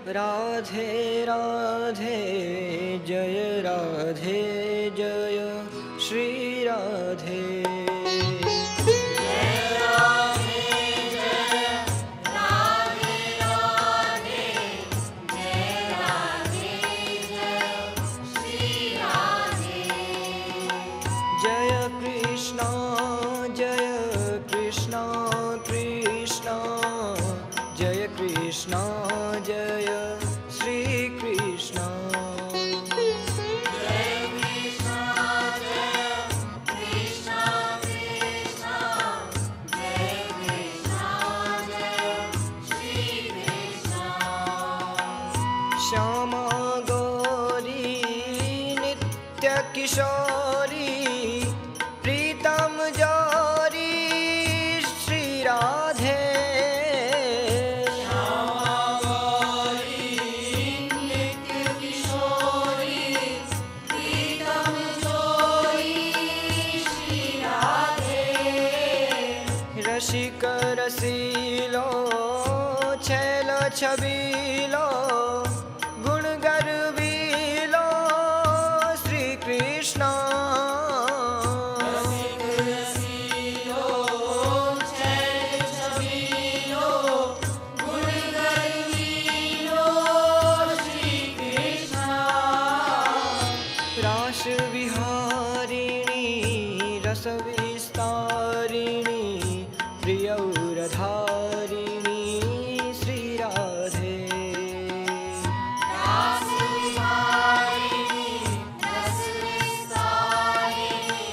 राधे राधे जय राधे जय श्री राधे। कृष्ण जय श्री कृष्ण। जय कृष्ण जय कृष्ण कृष्ण जय कृष्ण जय श्री कृष्ण। श्यामा गौरी नित्य किशोरी प्रीतम जोरी श्री राधे। रसिक रसीलो छैल छबीलो गुण गर्वीलो श्री कृष्ण। रसिक रसीलो छैल छबीलो गुण गर्वीलो श्री कृष्ण। रास विहारिणी रस विस्तारिणी प्रियौरधारिणी श्री राधे। रास विहारिणी रस विस्तारिणी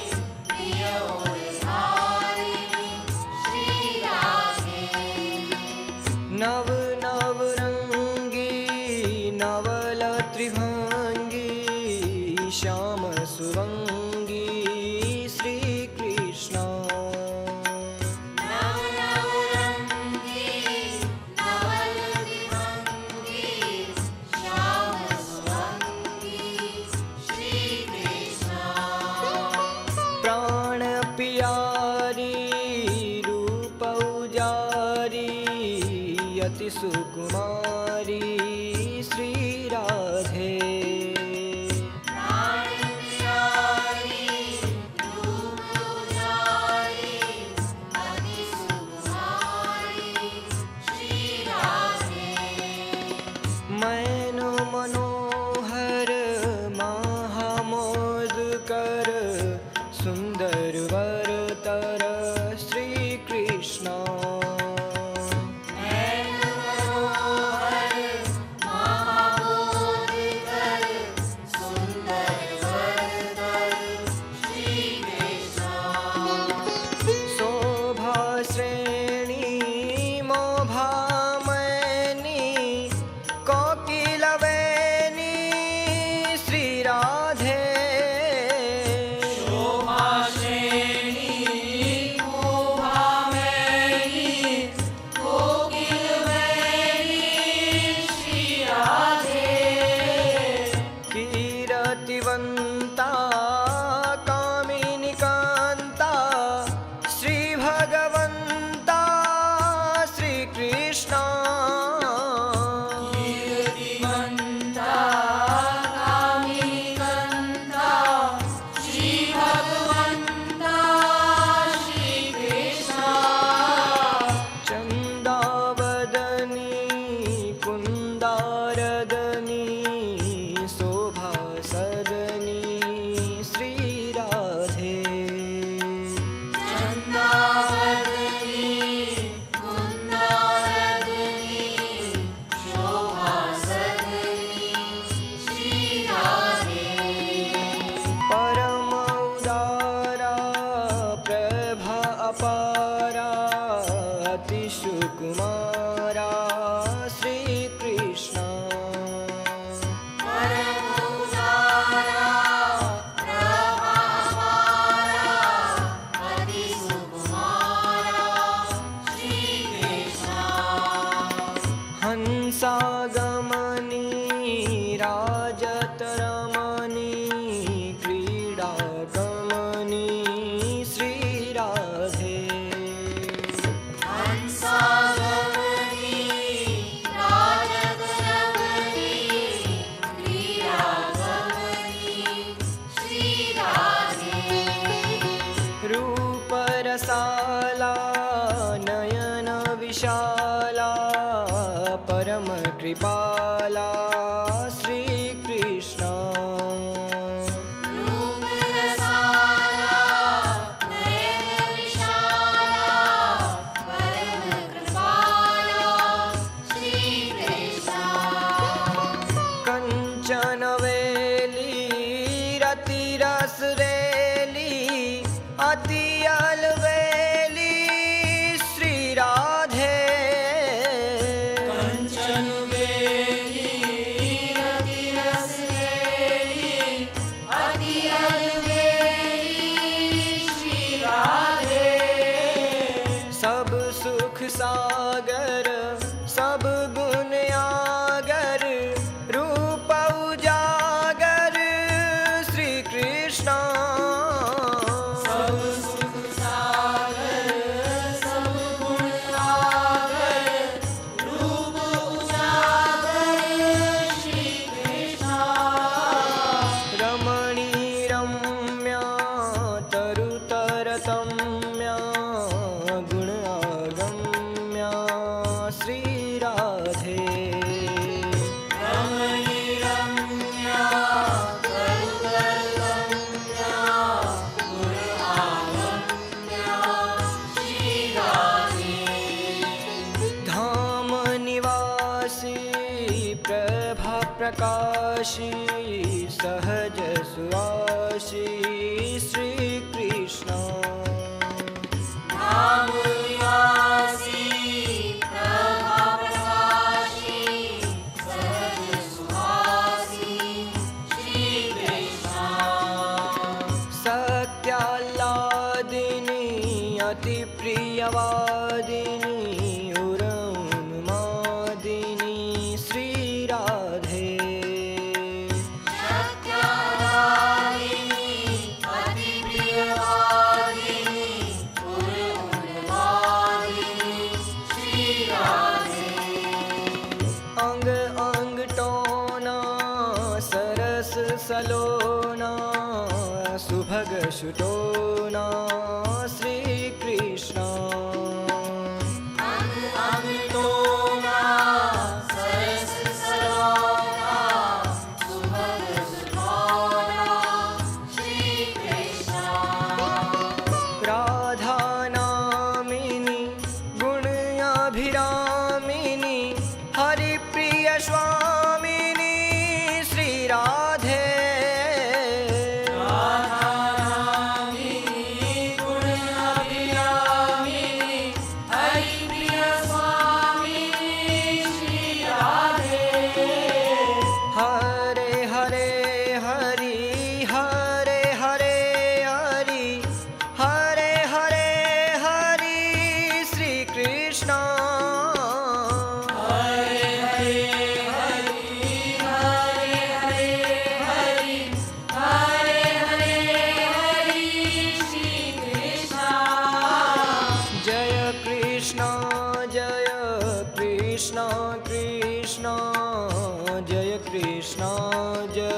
प्रियौरधारिणी श्री राधे। नव नव रंगी नवल त्रिभंगी श्याम सुरंगी श्री कृष्ण। अति सुकुमारी श्री राधे। प्राण प्यारी रूप उजारी अति सुकुमारी श्री राधे। मैनो मनोहर महामोदकर सुंदर वरतर श्री कृष्ण। कीरतिवन्ता कामिनी कान्ता श्री भगवन्ता श्री कृष्ण। कीर्तिवन्ता कामिनी कान्ता श्री भगवन्ता श्री कृष्ण। चन्दावदनी कुन्दारदनी सदनी श्री राधे। चन्दावदनी कुन्दारदनी शोभा सदनी श्री राधे। परम उदारा प्रभा अपारा अति सुकुमारा श्री कृष्ण। हंसागमनी राजतरमणी क्रीडागमनी श्री राधे। हंसागमनी विशाला परम कृपाला श्री कृष्ण रूप रसाला नयन विशाला परम कृपाला श्री कृष्ण कंचन वेली रति रस रेली अति अलवेली श्री राधे कंचन वेली रति रस रेली अति अलवेली श्री राधे सब सुख सागर सब गुण आगर रूप उजागर श्री कृष्ण सब सुख सागर सब गुण आगर रूप उजागर श्री कृष्ण रमणी रम्या तरुतरतम्या गुण आगम्या श्री राधे रमणी रम्या करुतरम्या गुण आगम्या श्री राधे धाम निवासी प्रभा प्रकाशी सहज सुवासी श्री कृष्ण धाम निवासी प्रभा प्रकाशी सहज सुहासी श्री कृष्ण सत्याह्लादिनी अति प्रियवादिनी उन्मादिनी श्री राधे सत्याराधिनी अति प्रियवादिनी उन्मादिनी श्री राधे अंग अंग टोना सरस सलोना सुभग सुटोना श्री कृष्ण अंग अंग टोना सरस सलोना सुभग सुठोना श्री कृष्ण राधा नामिनी गुण अभिरामिनी हरिप्रिय स्वामिनी श्री राधे राधारामिनी गुण अभिरामिनी हरिप्रिय स्वामिनी श्री राधे हरे हरे हरि हरे हरे हरि हरे हरे हरि श्री कृष्ण हरे हरे हरि हरे हरे हरि हरे हरे हरि श्री कृष्ण जय कृष्ण कृष्ण कृष्ण जय कृष्ण जय